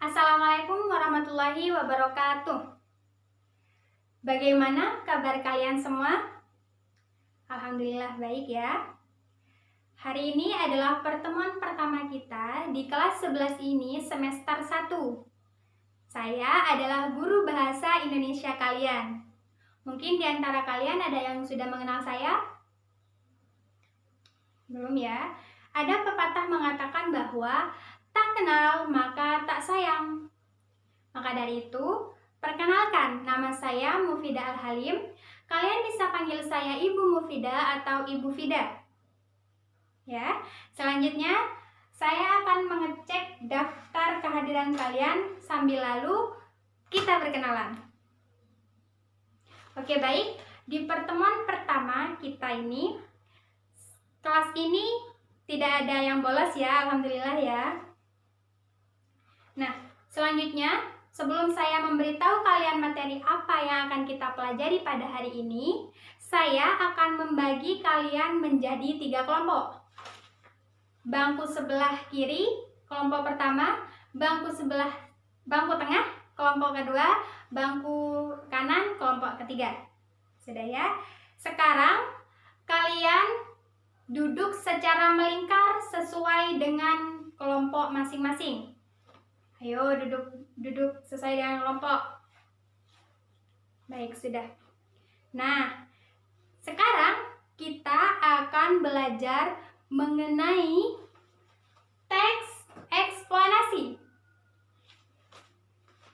Assalamualaikum warahmatullahi wabarakatuh. Bagaimana kabar kalian semua? Alhamdulillah baik ya. Hari ini adalah pertemuan pertama kita di kelas 11 ini semester 1. Saya adalah guru bahasa Indonesia kalian. Mungkin di antara kalian ada yang sudah mengenal saya? Belum ya? Ada pepatah mengatakan bahwa tak kenal maka tak sayang. Maka dari itu, perkenalkan, nama saya Mufidah Al-Halim. Kalian bisa panggil saya Ibu Mufidah atau Ibu Fida. Ya, selanjutnya saya akan mengecek daftar kehadiran kalian sambil lalu kita berkenalan. Oke, baik. Di pertemuan pertama kita ini, kelas ini tidak ada yang bolos ya, alhamdulillah ya. Nah, selanjutnya sebelum saya memberitahu kalian materi apa yang akan kita pelajari pada hari ini, saya akan membagi kalian menjadi 3 kelompok. Bangku sebelah kiri, kelompok pertama, bangku tengah, kelompok kedua, bangku kanan, kelompok ketiga. Sudah ya? Sekarang kalian duduk secara melingkar sesuai dengan kelompok masing-masing. Ayo duduk sesuai dengan kelompok. Baik, sudah. Nah, sekarang kita akan belajar mengenai teks eksplanasi.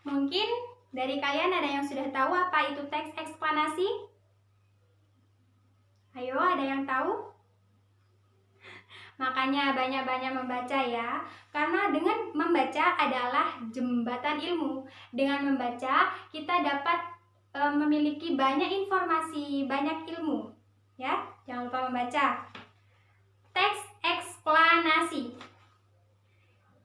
Mungkin dari kalian ada yang sudah tahu apa itu teks eksplanasi? Ayo, ada yang tahu? Makanya banyak-banyak membaca ya, karena dengan membaca adalah jembatan ilmu. Dengan membaca kita dapat memiliki banyak informasi, banyak ilmu. Ya, jangan lupa membaca. Teks eksplanasi.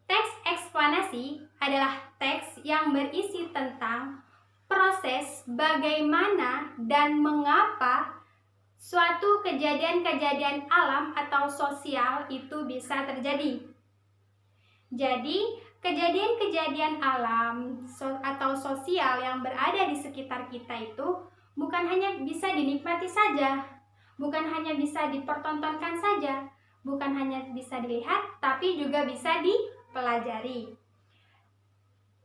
Teks eksplanasi adalah teks yang berisi tentang proses bagaimana dan mengapa suatu kejadian-kejadian alam atau sosial itu bisa terjadi. Jadi, kejadian-kejadian alam atau sosial yang berada di sekitar kita itu bukan hanya bisa dinikmati saja, bukan hanya bisa dipertontonkan saja, bukan hanya bisa dilihat, tapi juga bisa dipelajari.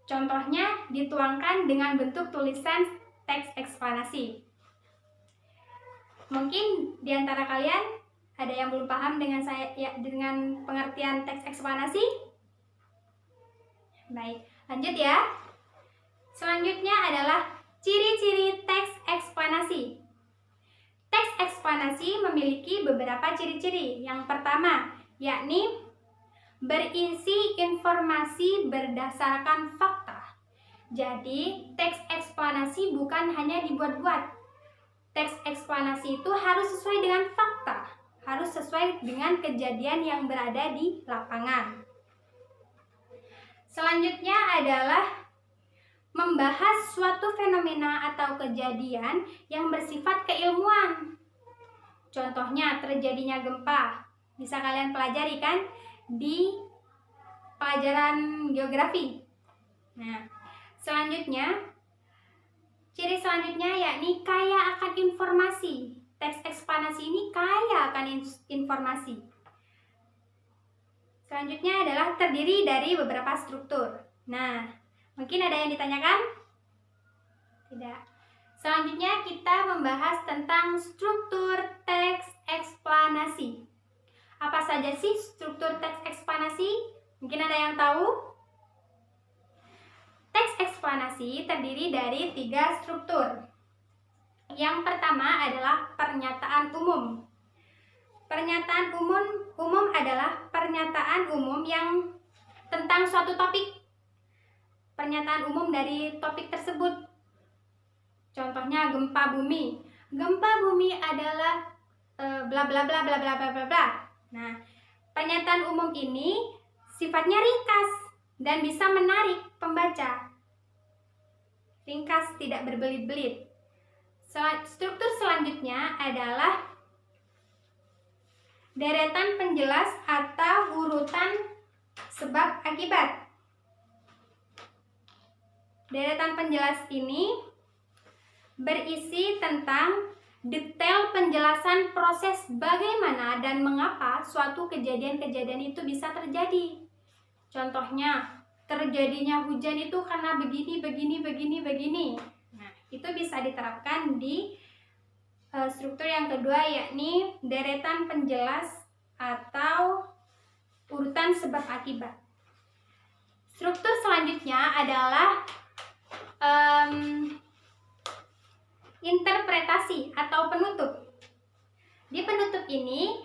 Contohnya dituangkan dengan bentuk tulisan teks eksplanasi. Mungkin di antara kalian ada yang belum paham dengan dengan pengertian teks eksplanasi? Baik, lanjut ya. Selanjutnya adalah ciri-ciri teks eksplanasi. Teks eksplanasi memiliki beberapa ciri-ciri. Yang pertama, yakni berisi informasi berdasarkan fakta. Jadi, teks eksplanasi bukan hanya dibuat-buat. Teks eksplanasi itu harus sesuai dengan fakta, harus sesuai dengan kejadian yang berada di lapangan. Selanjutnya adalah membahas suatu fenomena atau kejadian yang bersifat keilmuan. Contohnya terjadinya gempa. Bisa kalian pelajari kan di pelajaran geografi. Nah, ciri selanjutnya yakni kaya akan informasi. Teks eksplanasi ini kaya akan informasi. Selanjutnya adalah terdiri dari beberapa struktur. Nah, mungkin ada yang ditanyakan? Tidak. Selanjutnya kita membahas tentang struktur teks eksplanasi. Apa saja sih struktur teks eksplanasi? Mungkin ada yang tahu? Teks eksplanasi terdiri dari 3 struktur. Yang pertama adalah pernyataan umum. Pernyataan umum adalah pernyataan umum yang tentang suatu topik. Pernyataan umum dari topik tersebut. Contohnya gempa bumi. Gempa bumi adalah bla bla bla bla bla bla bla bla. Nah, pernyataan umum ini sifatnya ringkas dan bisa menarik pembaca. Ringkas, tidak berbelit-belit. Struktur selanjutnya adalah deretan penjelas atau urutan sebab akibat. Deretan penjelas ini berisi tentang detail penjelasan proses bagaimana dan mengapa suatu kejadian-kejadian itu bisa terjadi. Contohnya, terjadinya hujan itu karena begini. Nah, itu bisa diterapkan di struktur yang kedua, yakni deretan penjelas atau urutan sebab akibat. Struktur selanjutnya adalah interpretasi atau penutup. Di penutup ini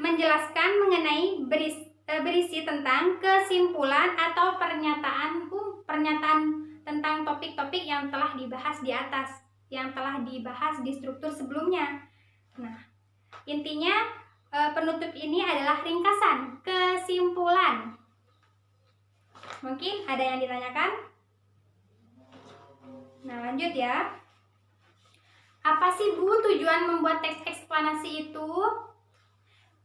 menjelaskan mengenai berisi tentang kesimpulan atau pernyataan tentang topik-topik yang telah dibahas di atas, yang telah dibahas di struktur sebelumnya. Nah, intinya penutup ini adalah ringkasan kesimpulan. Mungkin ada yang ditanyakan? Nah, lanjut ya. Apa sih Bu tujuan membuat teks eksplanasi itu?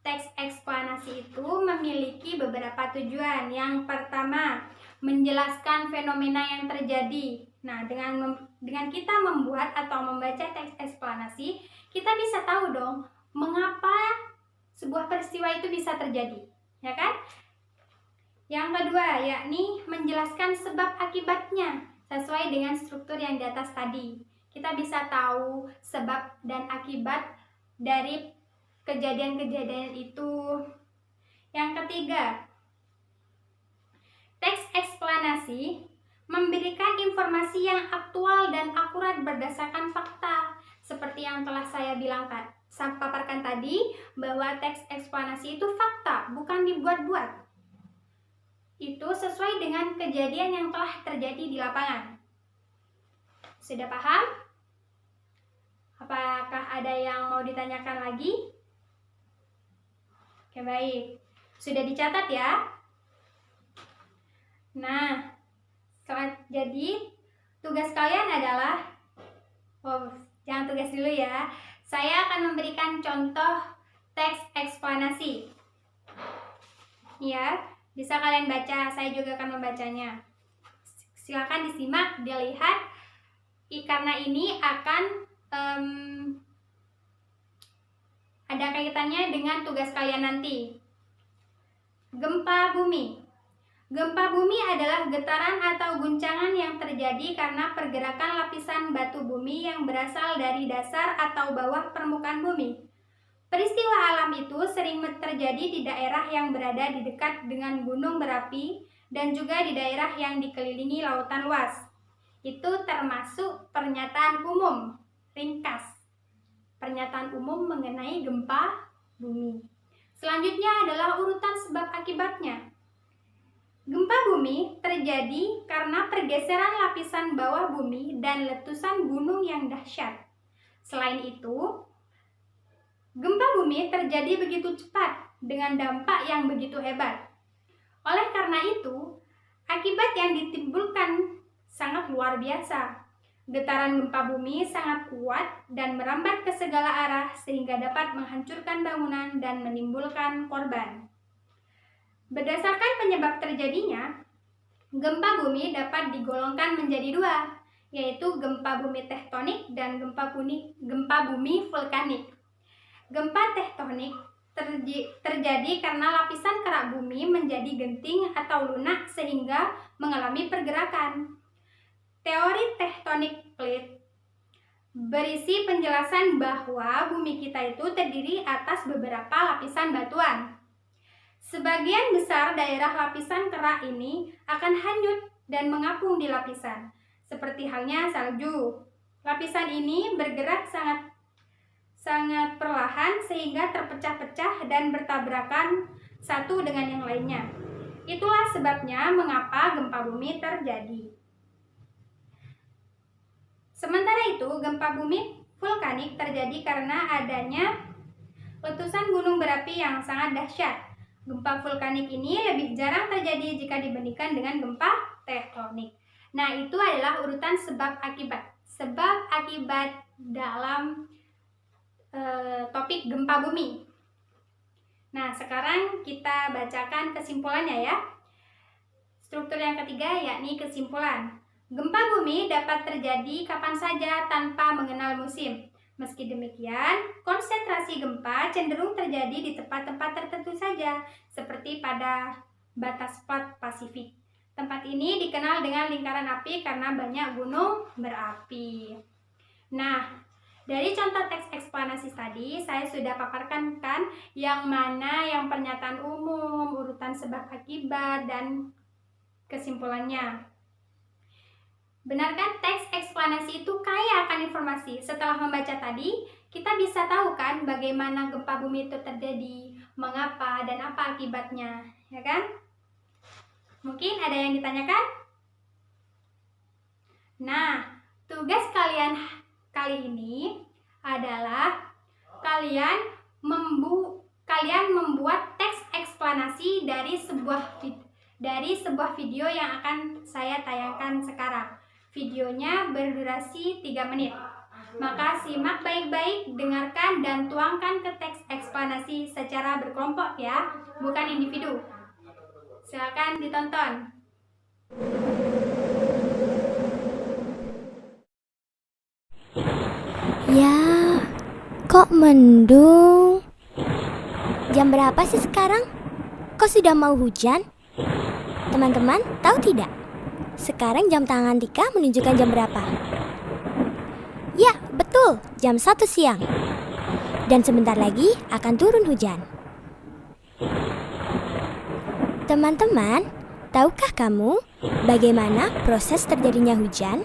Teks eksplanasi itu memiliki beberapa tujuan. Yang pertama, menjelaskan fenomena yang terjadi. Nah, dengan kita membuat atau membaca teks eksplanasi, kita bisa tahu dong mengapa sebuah peristiwa itu bisa terjadi, ya kan? Yang kedua, yakni menjelaskan sebab akibatnya sesuai dengan struktur yang di atas tadi. Kita bisa tahu sebab dan akibat dari kejadian-kejadian itu. Yang ketiga, teks eksplanasi memberikan informasi yang aktual dan akurat berdasarkan fakta. Seperti yang telah saya paparkan tadi, bahwa teks eksplanasi itu fakta, bukan dibuat-buat. Itu sesuai dengan kejadian yang telah terjadi di lapangan. Sudah paham? Apakah ada yang mau ditanyakan lagi? Oke, baik. Sudah dicatat ya? Nah, jadi tugas kalian adalah, jangan tugas dulu ya. Saya akan memberikan contoh teks eksplanasi. Ya, bisa kalian baca, saya juga akan membacanya. Silakan disimak, dilihat, karena ini akan ada kaitannya dengan tugas kalian nanti. Gempa bumi. Gempa bumi adalah getaran atau guncangan yang terjadi karena pergerakan lapisan batu bumi yang berasal dari dasar atau bawah permukaan bumi. Peristiwa alam itu sering terjadi di daerah yang berada di dekat dengan gunung berapi dan juga di daerah yang dikelilingi lautan luas. Itu termasuk pernyataan umum, ringkas. Pernyataan umum mengenai gempa bumi. Selanjutnya adalah urutan sebab akibatnya. Gempa bumi terjadi karena pergeseran lapisan bawah bumi dan letusan gunung yang dahsyat. Selain itu, gempa bumi terjadi begitu cepat dengan dampak yang begitu hebat. Oleh karena itu, akibat yang ditimbulkan sangat luar biasa. Getaran gempa bumi sangat kuat dan merambat ke segala arah sehingga dapat menghancurkan bangunan dan menimbulkan korban. Berdasarkan penyebab terjadinya, gempa bumi dapat digolongkan menjadi dua, yaitu gempa bumi tektonik dan gempa bumi vulkanik. Gempa tektonik terjadi karena lapisan kerak bumi menjadi genting atau lunak sehingga mengalami pergerakan. Teori tektonik plate berisi penjelasan bahwa bumi kita itu terdiri atas beberapa lapisan batuan. Sebagian besar daerah lapisan kerak ini akan hanyut dan mengapung di lapisan, seperti halnya salju. Lapisan ini bergerak sangat perlahan sehingga terpecah-pecah dan bertabrakan satu dengan yang lainnya. Itulah sebabnya mengapa gempa bumi terjadi. Sementara itu, gempa bumi vulkanik terjadi karena adanya letusan gunung berapi yang sangat dahsyat. Gempa vulkanik ini lebih jarang terjadi jika dibandingkan dengan gempa tektonik. Nah, itu adalah urutan sebab akibat. Sebab akibat dalam topik gempa bumi. Nah, sekarang kita bacakan kesimpulannya ya. Struktur yang ketiga yakni kesimpulan. Gempa bumi dapat terjadi kapan saja tanpa mengenal musim. Meski demikian, konsentrasi gempa cenderung terjadi di tempat-tempat tertentu saja, seperti pada batas plat Pasifik. Tempat ini dikenal dengan lingkaran api karena banyak gunung berapi. Nah, dari contoh teks eksplanasi tadi, saya sudah paparkan kan yang mana yang pernyataan umum, urutan sebab akibat, dan kesimpulannya. Benar kan, teks eksplanasi itu kaya akan informasi. Setelah membaca tadi, kita bisa tahu kan bagaimana gempa bumi itu terjadi, mengapa, dan apa akibatnya, ya kan? Mungkin ada yang ditanyakan? Nah, tugas kalian kali ini adalah kalian membuat teks eksplanasi dari sebuah video yang akan saya tayangkan sekarang. Videonya berdurasi 3 menit. Maka simak baik-baik, dengarkan dan tuangkan ke teks eksplanasi secara berkelompok ya, bukan individu. Silakan ditonton. Ya, kok mendung? Jam berapa sih sekarang? Kok sudah mau hujan? Teman-teman, tahu tidak? Sekarang jam tangan Tika menunjukkan jam berapa? Ya, betul, jam 1 siang. Dan sebentar lagi akan turun hujan. Teman-teman, tahukah kamu bagaimana proses terjadinya hujan?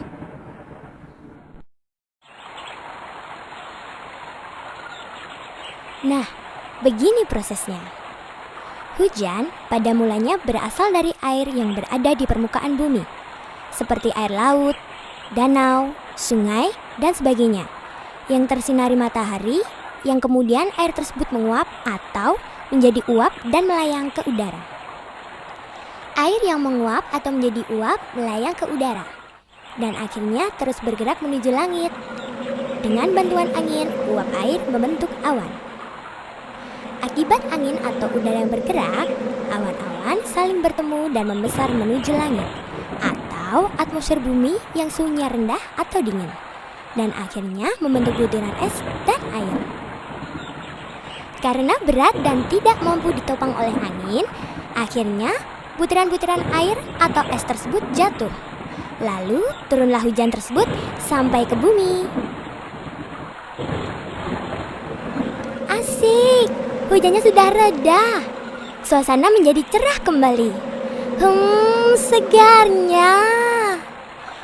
Nah, begini prosesnya. Hujan pada mulanya berasal dari air yang berada di permukaan bumi, seperti air laut, danau, sungai, dan sebagainya, yang tersinari matahari, yang kemudian air tersebut menguap atau menjadi uap dan melayang ke udara. Air yang menguap atau menjadi uap melayang ke udara, dan akhirnya terus bergerak menuju langit. Dengan bantuan angin, uap air membentuk awan. Akibat angin atau udara yang bergerak, awan-awan saling bertemu dan membesar menuju langit atau atmosfer bumi yang suhunya rendah atau dingin, dan akhirnya membentuk butiran es dan air. Karena berat dan tidak mampu ditopang oleh angin, akhirnya butiran-butiran air atau es tersebut jatuh. Lalu turunlah hujan tersebut sampai ke bumi. Asik! Hujannya sudah reda. Suasana menjadi cerah kembali. Segarnya.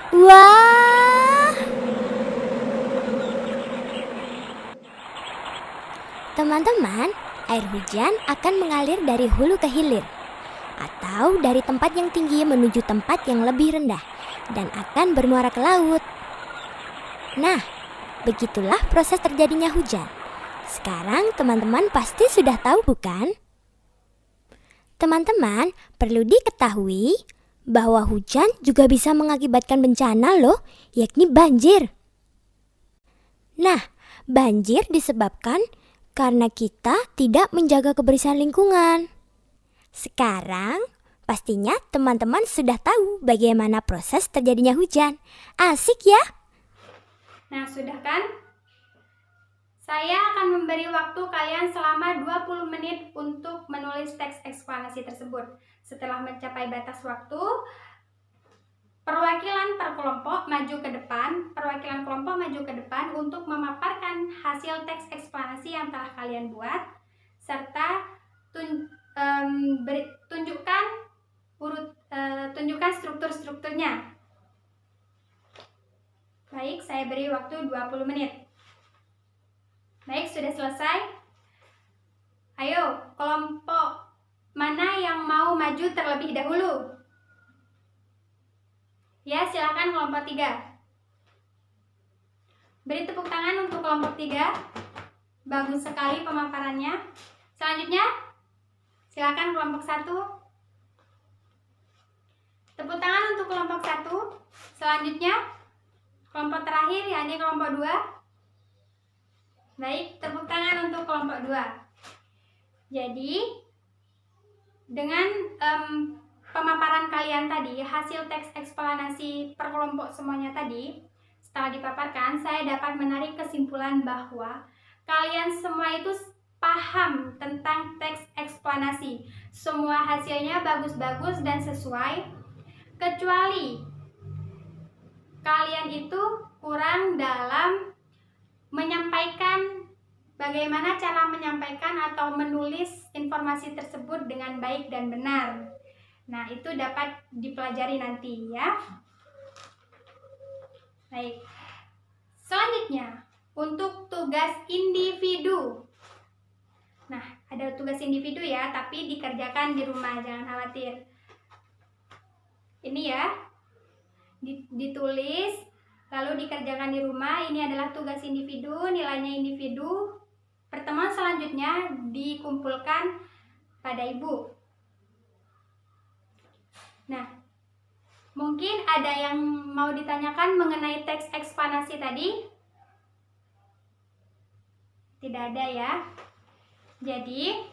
Wah. Teman-teman, air hujan akan mengalir dari hulu ke hilir, atau dari tempat yang tinggi menuju tempat yang lebih rendah, dan akan bermuara ke laut. Nah, begitulah proses terjadinya hujan. Sekarang teman-teman pasti sudah tahu, bukan? Teman-teman, perlu diketahui bahwa hujan juga bisa mengakibatkan bencana loh, yakni banjir. Nah, banjir disebabkan karena kita tidak menjaga kebersihan lingkungan. Sekarang, pastinya teman-teman sudah tahu bagaimana proses terjadinya hujan. Asik ya? Nah, sudah kan? Saya akan memberi waktu kalian selama 20 menit untuk menulis teks eksplanasi tersebut. Setelah mencapai batas waktu, perwakilan kelompok maju ke depan untuk memaparkan hasil teks eksplanasi yang telah kalian buat, serta tunjukkan struktur-strukturnya. Baik, saya beri waktu 20 menit. Baik, sudah selesai. Ayo, kelompok mana yang mau maju terlebih dahulu? Ya, silakan kelompok 3. Beri tepuk tangan untuk kelompok 3. Bagus sekali pemaparannya. Selanjutnya, silakan kelompok 1. Tepuk tangan untuk kelompok 1. Selanjutnya, kelompok terakhir, yakni kelompok 2. Baik, tepuk tangan untuk kelompok 2. Jadi, dengan pemaparan kalian tadi, hasil teks eksplanasi per kelompok semuanya tadi, setelah dipaparkan, saya dapat menarik kesimpulan bahwa kalian semua itu paham tentang teks eksplanasi. Semua hasilnya bagus-bagus dan sesuai, kecuali kalian itu kurang dalam menyampaikan, bagaimana cara menyampaikan atau menulis informasi tersebut dengan baik dan benar. Nah, itu dapat dipelajari nanti ya. Baik. Selanjutnya, untuk tugas individu. Nah, ada tugas individu ya, tapi dikerjakan di rumah, jangan khawatir. Ini ya, ditulis, lalu dikerjakan di rumah. Ini adalah tugas individu, nilainya individu. Pertemuan selanjutnya dikumpulkan pada ibu. Nah, mungkin ada yang mau ditanyakan mengenai teks eksplanasi tadi? Tidak ada ya. Jadi,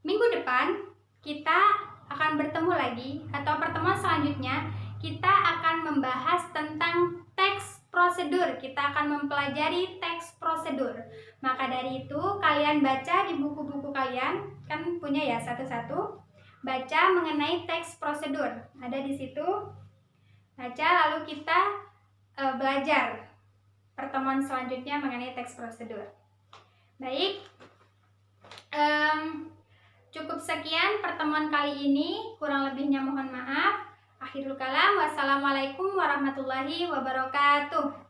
minggu depan kita akan bertemu lagi, atau pertemuan selanjutnya kita akan membahas tentang teks prosedur. Kita akan mempelajari teks prosedur. Maka dari itu, kalian baca di buku-buku kalian, kan punya ya satu-satu. Baca mengenai teks prosedur, ada di situ. Baca, lalu kita belajar pertemuan selanjutnya mengenai teks prosedur. Baik, cukup sekian pertemuan kali ini. Kurang lebihnya mohon maaf. Akhirul kalam, wassalamualaikum warahmatullahi wabarakatuh.